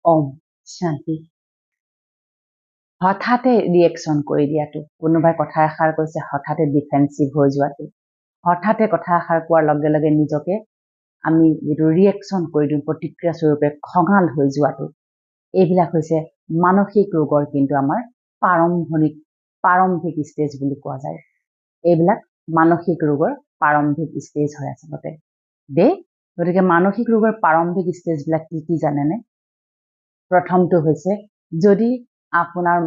ওম শান্তি। হঠাতে ৰিয়েকশ্যন কৰি দিয়াটো, কোনোবাই কথা এষাৰ কৈছে হঠাতে ডিফেন্সিভ হৈ যোৱাটো, হঠাতে কথা এষাৰ কোৱাৰ লগে লগে নিজকে আমি যিটো ৰিয়েকশ্যন কৰি দিওঁ প্ৰতিক্ৰিয়া স্বৰূপে খঙাল হৈ যোৱাটো, এইবিলাক হৈছে মানসিক ৰোগৰ কিন্তু আমাৰ প্ৰাৰম্ভিক ষ্টেজ বুলি কোৱা যায়। এইবিলাক মানসিক ৰোগৰ প্ৰাৰম্ভিক ষ্টেজ হয় আচলতে দেই। গতিকে মানসিক ৰোগৰ প্ৰাৰম্ভিক ষ্টেজবিলাক কি কি জানেনে? প্ৰথমটো হৈছে যদি আপোনাৰ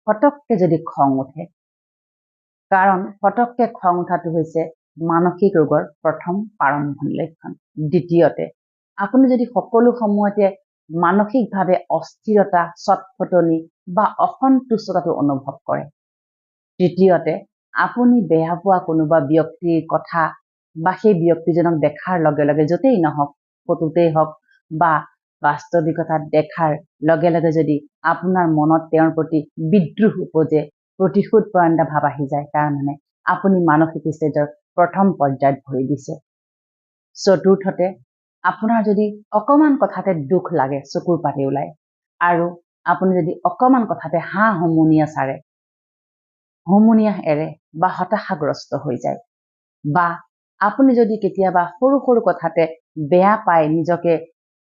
ফটককে যদি খং উঠে, কাৰণ ফটককে খং উঠাটো হৈছে মানসিক ৰোগৰ প্ৰথম প্ৰাৰম্ভিক লক্ষণ। দ্বিতীয়তে আপুনি যদি সকলো সময়তে মানসিকভাৱে অস্থিৰতা, চটফটনি বা অসন্তুষ্টতাটো অনুভৱ কৰে। তৃতীয়তে আপুনি বেয়া পোৱা কোনোবা ব্যক্তিৰ কথা বা সেই ব্যক্তিজনক দেখাৰ লগে লগে য'তেই নহওক, ফটোতেই হওক বা বাস্তৱিকতাত দেখাৰ লগে লগে যদি আপোনাৰ মনত তেওঁৰ প্ৰতি বিদ্ৰোহ উপজে, প্ৰতিশোধ পৰায়ণতা ভাৱ আহি যায়, তাৰমানে আপুনি মানসিক ষ্টেজৰ প্ৰথম পৰ্যায়ত ভৰি দিছে। চতুৰ্থতে আপোনাৰ যদি অকণমান কথাতে দুখ লাগে, চকুৰ পানী ওলায়, আৰু আপুনি যদি অকণমান কথাতে হুমুনিয়াহ এৰে বা হতাশাগ্ৰস্ত হৈ যায়, বা আপুনি যদি কেতিয়াবা সৰু সৰু কথাতে বেয়া পাই নিজকে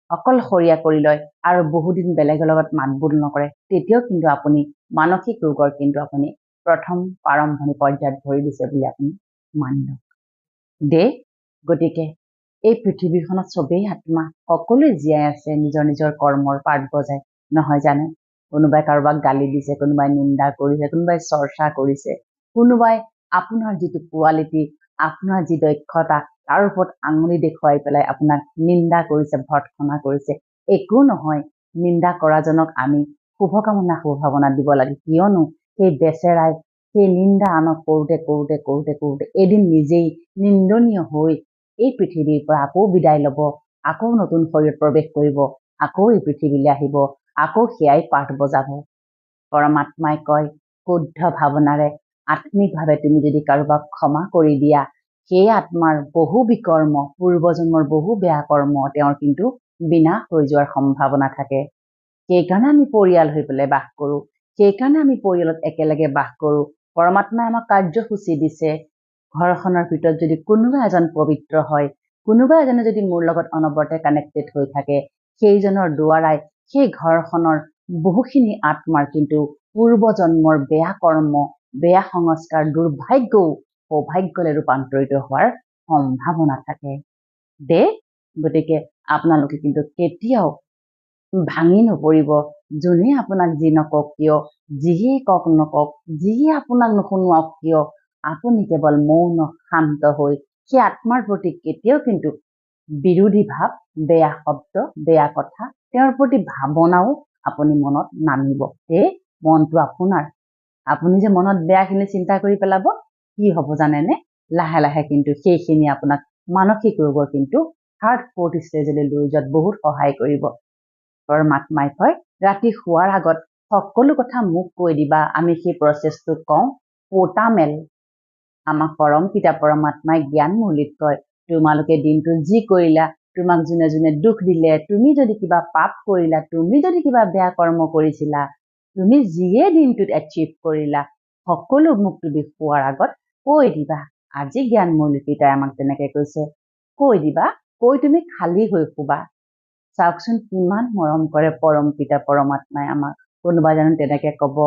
অকলশৰীয়া কৰি লয় আৰু বহুদিন বেলেগৰ লগত মাতবোল নকৰে, তেতিয়াও কিন্তু আপুনি মানসিক ৰোগৰ কিন্তু আপুনি প্ৰথম প্ৰাৰম্ভিক পৰ্যায়ত ভৰি দিছে বুলি আপুনি মানি লওক দেই। গতিকে এই পৃথিৱীখনত চবেই আত্মা, সকলোৱে জীয়াই আছে নিজৰ নিজৰ কৰ্মৰ পাঠ বজাই, নহয় জানে? কোনোবাই কাৰোবাক গালি দিছে, কোনোবাই নিন্দা কৰিছে, কোনোবাই চৰ্চা কৰিছে, কোনোবাই আপোনাৰ যিটো কোৱালিটি, আপোনাৰ যি দক্ষতা তাৰ ওপৰত আঙুলি দেখুৱাই পেলাই আপোনাক নিন্দা কৰিছে, ভৰ্ৎসনা কৰিছে। একো নহয়, নিন্দা কৰাজনক আমি শুভভাৱনা দিব লাগে, কিয়নো সেই বেচেৰাই সেই নিন্দা আনক কৰোঁতে কৰোঁতে কৰোঁতে কৰোঁতে এদিন নিজেই নিন্দনীয় হৈ এই পৃথিৱীৰ পৰা আকৌ বিদায় ল'ব, আকৌ নতুন শৰীৰত প্ৰৱেশ কৰিব, আকৌ এই পৃথিৱীলৈ আহিব, আকৌ সেয়াই পাঠ বজাব। পৰমাত্মাই কয়, শুদ্ধ ভাৱনাৰে আত্মিকভাৱে তুমি যদি কাৰোবাক ক্ষমা কৰি দিয়া, সেই আত্মাৰ বহু বিকৰ্ম, পূৰ্বজন্মৰ বহু বেয়া কৰ্ম তেওঁৰ কিন্তু বিনাশ হৈ যোৱাৰ সম্ভাৱনা থাকে। সেইকাৰণে আমি পৰিয়াল হৈ পেলাই বাস কৰোঁ, সেইকাৰণে আমি পৰিয়ালত একেলগে বাস কৰোঁ। পৰমাত্মাই আমাক কাৰ্যসূচী দিছে, ঘৰখনৰ ভিতৰত যদি কোনোবা এজন পবিত্ৰ হয়, কোনোবা এজনে যদি মোৰ লগত অনবৰতে কানেক্টেড হৈ থাকে, সেইজনৰ দ্বাৰাই সেই ঘৰখনৰ বহুখিনি আত্মাৰ কিন্তু পূৰ্বজন্মৰ বেয়া কৰ্ম, বেয়া সংস্কাৰ, দুৰ্ভাগ্যও সৌভাগ্যলৈ ৰূপান্তৰিত হোৱাৰ সম্ভাৱনা থাকে দেই। গতিকে আপোনালোকে কিন্তু কেতিয়াও ভাঙি নপৰিব। যোনে আপোনাক যি নকওক কিয়, যিয়ে কওক নকওক, যিয়ে আপোনাক নুশুনাওক কিয়, আপুনি কেৱল মৌন শান্ত হৈ সেই আত্মাৰ প্ৰতি কেতিয়াও কিন্তু বিৰোধী ভাৱ, বেয়া শব্দ, বেয়া কথা, তেওঁৰ প্ৰতি ভাৱনাও আপুনি মনত নানিব। এই মনটো আপোনাৰ, আপুনি যে মনত বেয়াখিনি চিন্তা কৰি পেলাব, কি হ'ব জানেনে? লাহে লাহে কিন্তু সেইখিনি আপোনাক মানসিক ৰোগৰ কিন্তু 3rd 4th ষ্টেজলৈ লৈ যোৱাত বহুত সহায় কৰিব। পৰমাত্মাই কয়, ৰাতি শোৱাৰ আগত সকলো কথা মোক কৈ দিবা। আমি সেই প্ৰচেছটো কওঁ পোটামেল। আমাক পৰম পিতা পৰমাত্মাই জ্ঞান মুৰলীত কয়, তোমালোকে দিনটো যি কৰিলা, তোমাক যোনে যোনে দুখ দিলে, তুমি যদি কিবা পাপ কৰিলা, তুমি যদি কিবা বেয়া কৰ্ম কৰিছিলা, তুমি যিয়ে দিনটোত এচিভ কৰিলা, সকলো মোক তুমি শোৱাৰ আগত কৈ দিবা। আজি জ্ঞান মুৰলী পিতাই আমাক তেনেকে কৈছে, কৈ দিবা, কৈ তুমি খালী হৈ শুবা। চাওকচোন কিমান মৰম কৰে পৰম পিতা পৰমাত্মাই আমাক। কোনোবা জানো তেনেকে কব,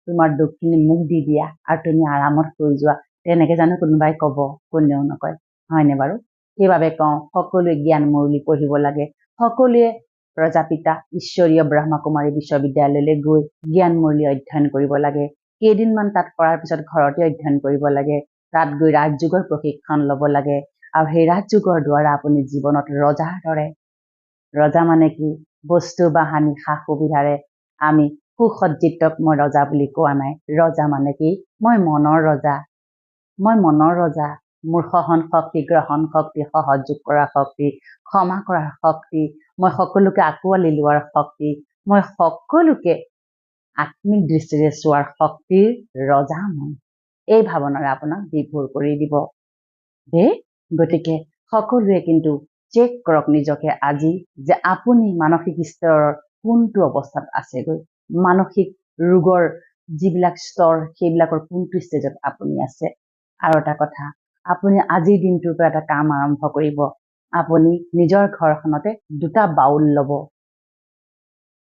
তোমাৰ দুখখিনি মোক দি দিয়া আৰু তুমি আৰামত শুই যোৱা, তেনেকে জানো কোনোবাই কব? কোনেও নকয়, হয়নে বাৰু? সেইবাবে কওঁ, সকলোৱে জ্ঞান মুৰলী পঢ়িব লাগে, সকলোৱে প্ৰজাপিতা ঈশ্বৰীয় ব্ৰহ্মকুমাৰী বিশ্ববিদ্যালয়লৈ গৈ জ্ঞান মুৰলী অধ্যয়ন কৰিব লাগে। কেইদিনমান তাত কৰাৰ পিছত ঘৰতে অধ্যয়ন কৰিব লাগে, তাত গৈ ৰাজযোগৰ প্ৰশিক্ষণ ল'ব লাগে, আৰু সেই ৰাজযোগৰ দ্বাৰা আপুনি জীৱনত ৰজাৰ দৰে, ৰজা মানে কি? বস্তু বাহানি সা সুবিধাৰে আমি সুসজ্জিতক মই ৰজা বুলি কোৱা নাই। ৰজা মানে কি? মই মনৰ ৰজা, মই মনৰ ৰজা। মোৰ সহন শক্তি, গ্ৰহণ শক্তি, সহযোগ কৰা শক্তি, ক্ষমা কৰাৰ শক্তি, মই সকলোকে আঁকোৱালি লোৱাৰ শক্তি, মই সকলোকে আত্মিক দৃষ্টিৰে চোৱাৰ শক্তিৰ ৰজা মই। এই ভাৱনাৰে আপোনাক বিভোৰ কৰি দিব দেই। গতিকে সকলোৱে কিন্তু চেক কৰক নিজকে আজি, যে আপুনি মানসিক স্তৰৰ কোনটো অৱস্থাত আছেগৈ, মানসিক ৰোগৰ যিবিলাক স্তৰ সেইবিলাকৰ কোনটো ষ্টেজত আপুনি আছে। আৰু এটা কথা, আপুনি আজিৰ দিনটোৰ পৰা এটা কাম আৰম্ভ কৰিব। আপুনি নিজৰ ঘৰখনতে 2টা বাউল ল'ব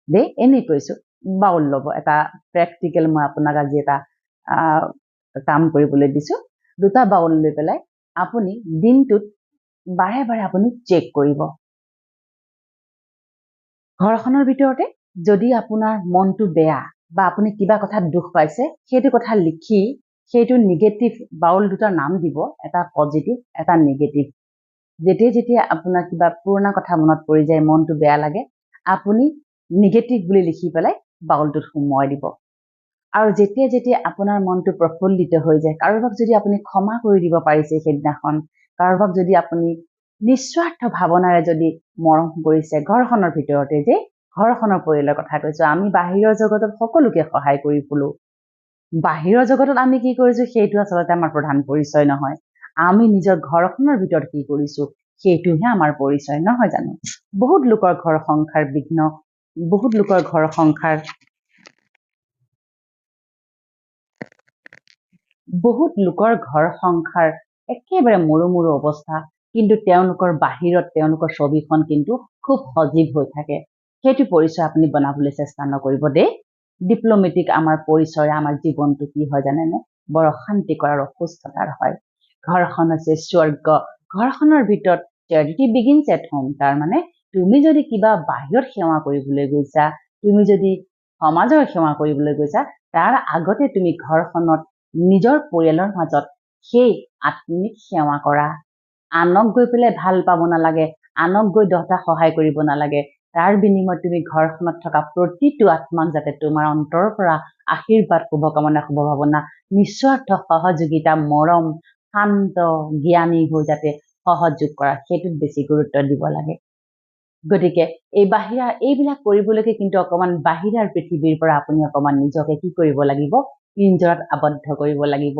দেই, এনেই কৈছো, বাউল ল'ব। এটা প্ৰেক্টিকেল মই আপোনাক আজি এটা কাম কৰিবলৈ দিছো। 2টা বাউল লৈ পেলাই আপুনি দিনটোত বাৰে বাৰে আপুনি চেক কৰিব। ঘৰখনৰ ভিতৰতে যদি আপোনাৰ মনটো বেয়া বা আপুনি কিবা কথাত দুখ পাইছে, সেইটো কথা লিখি সেইটো নিগেটিভ বাউল 2টাৰ নাম দিব, এটা পজিটিভ এটা নিগেটিভ। যেতিয়া আপোনাৰ কিবা পুৰণা কথা মনত পৰি যায়, মনটো বেয়া লাগে, আপুনি নিগেটিভ বুলি লিখি পেলাই বাউলটোত সুমুৱাই দিব। আৰু যেতিয়া আপোনাৰ মনটো প্ৰফুল্লিত হৈ যায়, কাৰোবাক যদি আপুনি ক্ষমা কৰি দিব পাৰিছে সেইদিনাখন, কাৰোবাক যদি আপুনি নিস্বাৰ্থ ভাৱনাৰে যদি মৰম কৰিছে, ঘৰখনৰ ভিতৰতে যে ঘৰখনৰ পৰিয়ালৰ কথা কৈছো, আমি বাহিৰৰ জগতত সকলোকে সহায় কৰি ফুলো। বাহিৰৰ জগতত আমি কি কৰিছো সেইটো আচলতে আমাৰ প্ৰধান পৰিচয় নহয়। আমি নিজৰ ঘৰখনৰ ভিতৰত কি কৰিছো সেইটোহে আমাৰ পৰিচয়, নহয় জানো? বহুত লোকৰ ঘৰ সংসাৰ বিঘ্ন, বহুত লোকৰ ঘৰ সংসাৰ একেবাৰে মৰু অৱস্থা, কিন্তু তেওঁলোকৰ বাহিৰত তেওঁলোকৰ ছবিখন কিন্তু খুব সজীৱ হৈ থাকে। সেইটো পৰিচয় আপুনি বনাবলৈ চেষ্টা নকৰিব দেই। ডিপ্ল'মেটিক আমাৰ পৰিচয়, আমাৰ জীৱনটো কি হয় জানেনে? বৰ অশান্তিকৰ আৰু অসুস্থতাৰ হয়। ঘৰখন হৈছে স্বৰ্গ। ঘৰখনৰ ভিতৰত charity begins at home। তাৰমানে তুমি যদি কিবা বাহিৰত সেৱা কৰিবলৈ গৈছা, তুমি যদি সমাজৰ সেৱা কৰিবলৈ গৈছা, তাৰ আগতে তুমি ঘৰখনত নিজৰ পৰিয়ালৰ মাজত সেই আত্মিক সেৱা কৰা। আনক গৈ পেলাই ভাল পাব নালাগে, আনক গৈ 10টা সহায় কৰিব নালাগে। তাৰ বিনিময়ত তুমি ঘৰখনত থকা প্ৰতিটো আত্মাক যাতে তোমাৰ অন্তৰৰ পৰা আশীৰ্বাদ, শুভকামনা, শুভভাৱনা, নিস্বাৰ্থ সহযোগিতা, মৰম, শান্ত, জ্ঞানী হৈ যাতে সহযোগ কৰা, সেইটোত বেছি গুৰুত্ব দিব লাগে। গতিকে এইবিলাক কৰিবলৈকে কিন্তু অকমান বাহিৰাৰ পৃথিৱীৰ পৰা আপুনি অকমান নিজকে কি কৰিব লাগিব? পিঞ্জৰাত আবদ্ধ কৰিব লাগিব।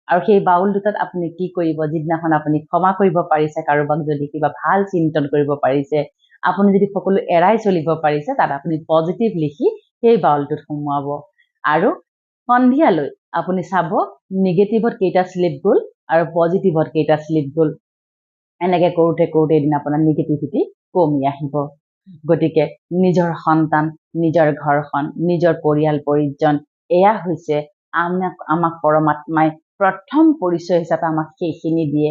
আৰু সেই বাউল 2টাত আপুনি কি কৰিব? যিদিনাখন আপুনি ক্ষমা কৰিব পাৰিছে, কাৰোবাক যদি কিবা ভাল চিন্তন কৰিব পাৰিছে, আপুনি যদি সকলো এৰাই চলিব পাৰিছে, তাত আপুনি পজিটিভ লিখি সেই বাউলটোত সুমুৱাব। আৰু সন্ধিয়ালৈ আপুনি চাব নিগেটিভত কেইটা শ্লিপ গ'ল আৰু পজিটিভত কেইটা শ্লিপ গ'ল। এনেকে কৰোঁতে এদিন আপোনাৰ নিগেটিভিটি কমি আহিব। গতিকে নিজৰ সন্তান, নিজৰ ঘৰখন, নিজৰ পৰিয়াল পৰিজন, এয়া হৈছে আমাক পৰমাত্মাই প্ৰথম পৰিচয় হিচাপে আমাক সেইখিনি দিয়ে।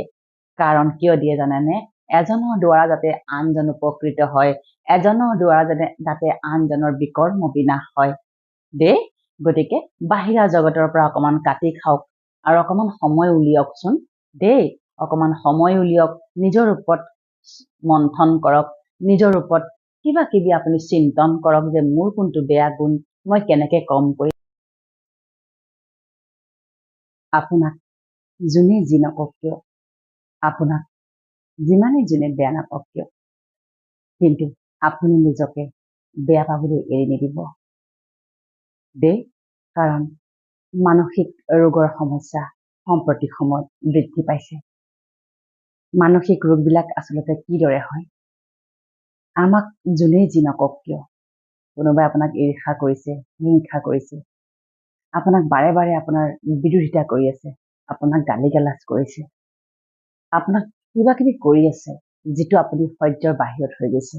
কাৰণ কিয় দিয়ে জানেনে? এজনৰ দ্বাৰা যাতে আনজন উপকৃত হয়, এজনৰ দ্বাৰা যাতে আনজনৰ বিকৰ্ম বিনাশ হয় দেই। গতিকে বাহিৰা জগতৰ পৰা অকমান কাটি খাওক আৰু অকমান সময় উলিয়াওকচোন দেই। অকমান সময় উলিয়াওক, নিজৰ ওপৰত মন্থন কৰক, নিজৰ ওপৰত কিবা কিবি আপুনি চিন্তন কৰক যে মোৰ কোনটো বেয়া গুণ, মই কেনেকে কম কৰি। আপোনাক যোনে যি নকওক কিয়, আপোনাক যিমানেই যোনে বেয়া নাপাওক কিয়, কিন্তু আপুনি নিজকে বেয়া পাবলৈ এৰি নিদিব দেই। কাৰণ মানসিক ৰোগৰ সমস্যা সাম্প্ৰতিক সময়ত বৃদ্ধি পাইছে। মানসিক ৰোগবিলাক আচলতে কিদৰে হয়? আমাক যোনেই যি নকওক কিয়, কোনোবাই আপোনাক ঈৰ্ষা কৰিছে, হিংসা কৰিছে, আপোনাক বাৰে বাৰে আপোনাৰ বিৰোধিতা কৰি আছে, আপোনাক গালি গালাজ কৰিছে, আপোনাক কিবা কিবি কৰি আছে যিটো আপুনি সহ্যৰ বাহিৰত হৈ গৈছে।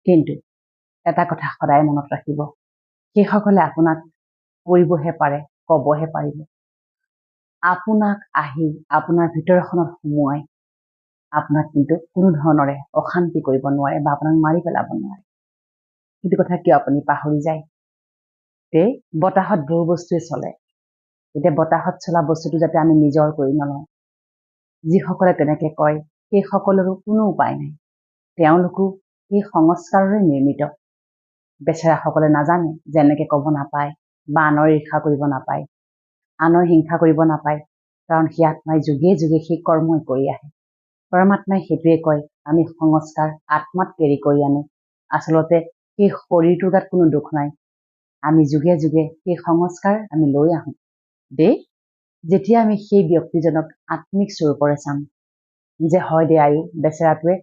কিন্তু এটা কথা সদায় মনত ৰাখিব, সেইসকলে আপোনাক কৰিবহে পাৰে, কবহে পাৰিব। আপোনাক আহি আপোনাৰ ভিতৰখনত সোমোৱাই আপোনাক কিন্তু কোনো ধৰণৰে অশান্তি কৰিব নোৱাৰে বা আপোনাক মাৰি পেলাব নোৱাৰে। সেইটো কথা কিয় আপুনি পাহৰি যায়? বতাহত বহু বস্তুৱে চলে। এতিয়া বতাহত চলা বস্তুটো যাতে আমি নিজৰ কৰি নলওঁ। যিসকলে তেনেকে কয় সেই সকলৰো কোনো উপায় নাই। তেওঁলোকো সেই সংস্কাৰৰে নিৰ্মিত। বেচেৰাসকলে নাজানে যে এনেকে ক'ব নাপায় বা আনৰ ঈৰ্ষা কৰিব নাপায়, আনৰ হিংসা কৰিব নাপায়। কাৰণ সেই আত্মাই যুগে যুগে সেই কৰ্মই কৰি আহে। পৰমাত্মাই সেইটোৱে কয়, আমি সংস্কাৰ আত্মাত কেৰি কৰি আনো। আচলতে সেই শৰীৰটোৰ গাত কোনো দুখ নাই, আমি যুগে যুগে সেই সংস্কাৰ আমি লৈ আহোঁ দেই। যেতিয়া আমি সেই ব্যক্তিজনক আত্মিক স্বৰূপৰে চাম যে হয় দে আয়ু, বেচেৰাটোৱে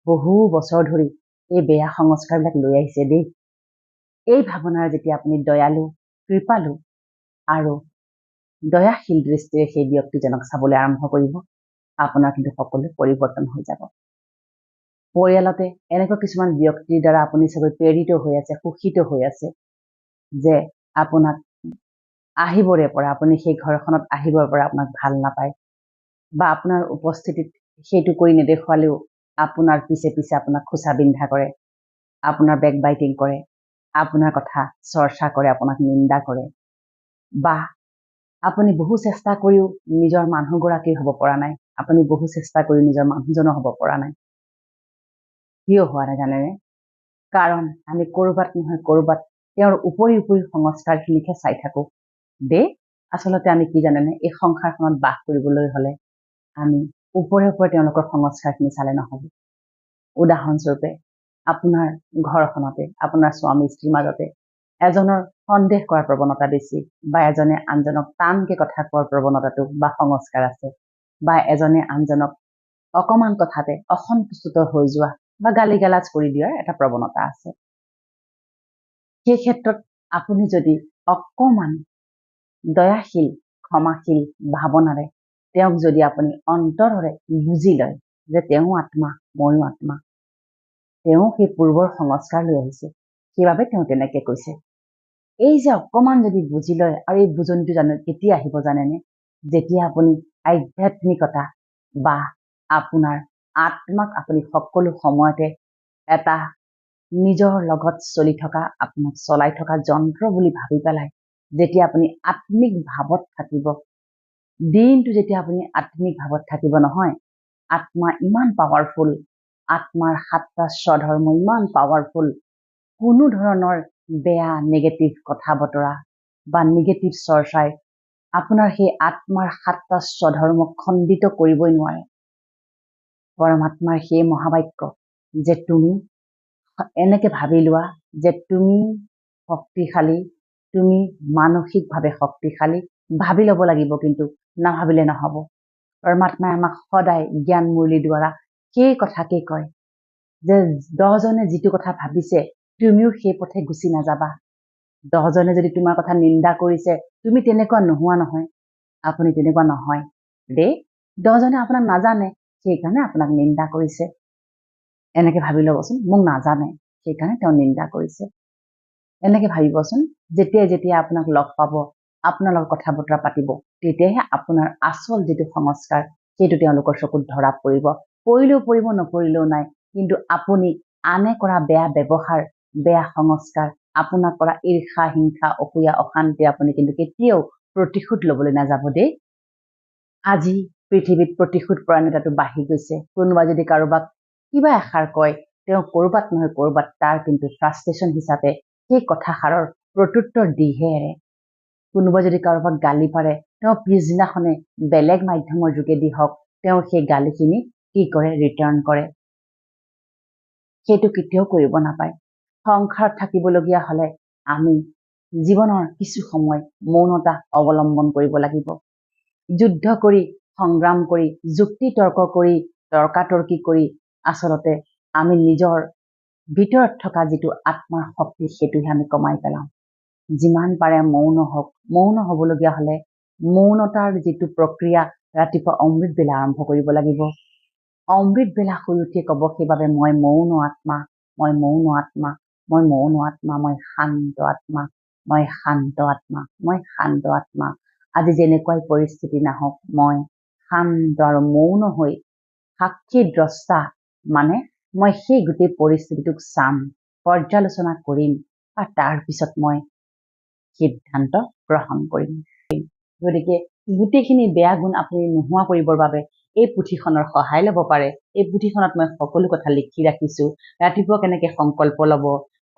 বহু বছৰ ধৰি এই বেয়া সংস্কাৰবিলাক লৈ আহিছে দেই। এই ভাৱনাৰ যেতিয়া আপুনি দয়ালু, কৃপালু আৰু দয়াশীল দৃষ্টিৰে সেই ব্যক্তিজনক চাবলৈ আৰম্ভ কৰিব, আপোনাৰ কিন্তু সকলো পৰিৱৰ্তন হৈ যাব। পৰিয়ালতে এনেকুৱা কিছুমান ব্যক্তিৰ দ্বাৰা আপুনি চাগৈ প্ৰেৰিত হৈ আছে, শোষিত হৈ আছে, যে আপোনাক আহিবৰে পৰা, আপুনি সেই ঘৰখনত আহিবৰ পৰা আপোনাক ভাল নাপায়, বা আপোনাৰ উপস্থিতিত সেইটো কৰি নেদেখুৱালেও আপোনাৰ পিছে পিছে আপোনাক খোচা বিন্ধা কৰে, আপোনাৰ বেকবাইটিং কৰে, আপোনাৰ কথা চৰ্চা কৰে, আপোনাক নিন্দা কৰে, বা আপুনি বহু চেষ্টা কৰিও নিজৰ মানুহগৰাকীৰ হ'ব পৰা নাই, আপুনি বহু চেষ্টা কৰি নিজৰ মানুহজনৰ হ'ব পৰা নাই। কিয় হোৱা নাই জানেনে? কাৰণ আমি ক'ৰবাত নহয় ক'ৰবাত তেওঁৰ উপৰি সংস্কাৰখিনিকে চাই থাকো দেই। আচলতে আমি কি জানেনে, এই সংসাৰখনত বাস কৰিবলৈ হ'লে আমি ওপৰে তেওঁলোকৰ সংস্কাৰখিনি চালে নহ'ব। উদাহৰণস্বৰূপে আপোনাৰ ঘৰখনতে, আপোনাৰ স্বামী স্ত্ৰীৰ মাজতে এজনৰ সন্দেহ কৰাৰ প্ৰৱণতা বেছি, বা এজনে আনজনক টানকে কথা কোৱাৰ প্ৰৱণতাটো বা সংস্কাৰ আছে, বা এজনে আনজনক অকমান কথাতে অসন্তুষ্ট হৈ যোৱা বা গালি গালাজ কৰি দিয়াৰ এটা প্ৰৱণতা আছে। সেই ক্ষেত্ৰত আপুনি যদি অকমান দয়াশীল, ক্ষমাশীল ভাৱনাৰে তেওঁক যদি আপুনি অন্তৰেৰে বুজি লয় যে তেওঁ আত্মা, ময়ো আত্মা, তেওঁ সেই পূৰ্বৰ সংস্কাৰ লৈ আহিছে, সেইবাবে তেওঁ তেনেকে কৈছে, এই যে অকমান যদি বুজি লয়, আৰু এই বুজনিটো কেতিয়া আহিব জানেনে? যেতিয়া আপুনি আধ্যাত্মিকতা বা আপোনাৰ আত্মাক আপুনি সকলো সময়তে এটা নিজৰ লগত চলি থকা, আপোনাক চলাই থকা যন্ত্ৰ বুলি ভাবি পেলাই যেতিয়া আপুনি আত্মিক ভাৱত থাকিব, দিনটো যেতিয়া আপুনি আত্মিক ভাৱত থাকিব নহয়, আত্মা ইমান পাৱাৰফুল, আত্মাৰ 7টা স্বধৰ্ম ইমান পাৱাৰফুল, কোনো ধৰণৰ বেয়া নেগেটিভ কথা বতৰা বা নেগেটিভ চৰ্চাই আপোনাৰ সেই আত্মাৰ 7টা স্বধৰ্মক খণ্ডিত কৰিবই নোৱাৰে। পৰমাত্মাৰ সেই মহাবাক্য যে তুমি এনেকে ভাবি লোৱা যে তুমি শক্তিশালী, তুমি মানসিকভাৱে শক্তিশালী, ভাবি ল'ব লাগিব, কিন্তু নাভাবিলে নহ'ব। পৰমাত্মাই আমাক সদায় জ্ঞান মুৰলীৰ দ্বাৰা সেই কথাকে কয় যে 10জনে যিটো কথা ভাবিছে তুমিও সেই পথে গুচি নাযাবা। 10জনে যদি তোমাৰ কথা নিন্দা কৰিছে, তুমি তেনেকুৱা নোহোৱা নহয়, আপুনি তেনেকুৱা নহয় দেই। 10জনে আপোনাক নাজানে, সেইকাৰণে আপোনাক নিন্দা কৰিছে। এনেকে ভাবি ল'বচোন, মোক নাজানে সেইকাৰণে তেওঁ নিন্দা কৰিছে। এনেকে ভাবিবচোন, যেতিয়া আপোনাক লগ পাব, আপোনাৰ লগত কথা বতৰা পাতিব, তেতিয়াহে আপোনাৰ আচল যিটো সংস্কাৰ সেইটো তেওঁলোকৰ চকুত ধৰা পৰিলেও পৰিব, নপৰিলেও নাই, কিন্তু আপুনি আনে কৰা বেয়া ব্যৱহাৰ, বেয়া সংস্কাৰ, আপোনাক কৰা ঈৰ্ষা, হিংসা, অসূয়া, অশান্তি আপুনি কিন্তু কেতিয়াও প্ৰতিশোধ ল'বলৈ নাযাব দেই। আজি পৃথিৱীত প্ৰতিশোধ পৰায়ণতাটো বাঢ়ি গৈছে। কোনোবা যদি কাৰোবাক কিবা এষাৰ কয়, তেওঁ ক'ৰবাত নহয় ক'ৰবাত তাৰ কিন্তু ফ্ৰাষ্ট্ৰেশ্যন হিচাপে সেই কথাষাৰৰ প্ৰত্যুত্তৰ দিহে এৰে। কোনোবা যদি কাৰোবাক গালি পাৰে, তেওঁ পিছদিনাখনে বেলেগ মাধ্যমৰ যোগেদি হওক, তেওঁ সেই গালিখিনি কি কৰে, ৰিটাৰ্ণ কৰে। সেইটো কেতিয়াও কৰিব নাপায়। সংসাৰত থাকিবলগীয়া হ'লে আমি জীৱনৰ কিছু সময় মৌনতা অৱলম্বন কৰিব লাগিব। যুদ্ধ কৰি, সংগ্ৰাম কৰি, যুক্তি তৰ্ক কৰি, তৰ্কাতৰ্কি কৰি আচলতে আমি নিজৰ ভিতৰত থকা যিটো আত্মাৰ শক্তি সেইটোহে আমি কমাই পেলাওঁ। যিমান পাৰে মৌন হওক, মৌন হ'বলগীয়া হ'লে মৌনতাৰ যিটো প্ৰক্ৰিয়া, ৰাতিপুৱা অমৃত বেলা আৰম্ভ কৰিব লাগিব। অমৃত বেলা শুই উঠি ক'ব সেইবাবে মই মৌন আত্মা, মই মৌন আত্মা, মই মৌন আত্মা, মই শান্ত আত্মা, মই শান্ত আত্মা, মই শান্ত আত্মা। আজি যেনেকুৱাই পৰিস্থিতি নাহক, মই শান্ত আৰু মৌন হৈ সাক্ষী দ্ৰষ্টা, মানে মই সেই গোটেই পৰিস্থিতিটোক চাম, পৰ্যালোচনা কৰিম, আৰু তাৰপিছত মই সিদ্ধান্ত গ্ৰহণ কৰিম। গতিকে গোটেইখিনি বেয়া গুণ আপুনি নোহোৱা কৰিবৰ বাবে এই পুথিখনৰ সহায় ল'ব পাৰে। এই পুথিখনত মই সকলো কথা লিখি ৰাখিছো। ৰাতিপুৱা কেনেকে সংকল্প ল'ব,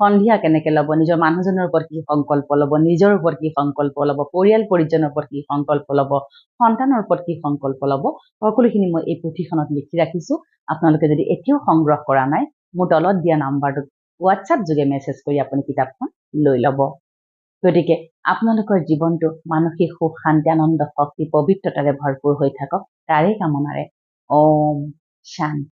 সন্ধিয়া কেনেকে ল'ব, নিজৰ মানুহজনৰ ওপৰত কি সংকল্প ল'ব, নিজৰ ওপৰত কি সংকল্প ল'ব, পৰিয়াল পৰিজনৰ ওপৰত কি সংকল্প ল'ব, সন্তানৰ ওপৰত কি সংকল্প ল'ব, সকলোখিনি মই এই পুথিখনত লিখি ৰাখিছো। আপোনালোকে যদি এতিয়াও সংগ্ৰহ কৰা নাই, মোৰ তলত দিয়া নাম্বাৰটোত হোৱাটছআপ যোগে মেছেজ কৰি আপুনি কিতাপখন লৈ ল'ব। গতিকে আপোনালোকৰ জীৱনটো মানসিক সুখ, শান্তি, আনন্দ, শক্তি, পবিত্ৰতাৰে ভৰপূৰ হৈ থাকক, তাৰেই কামনাৰে। ওম শান্তি।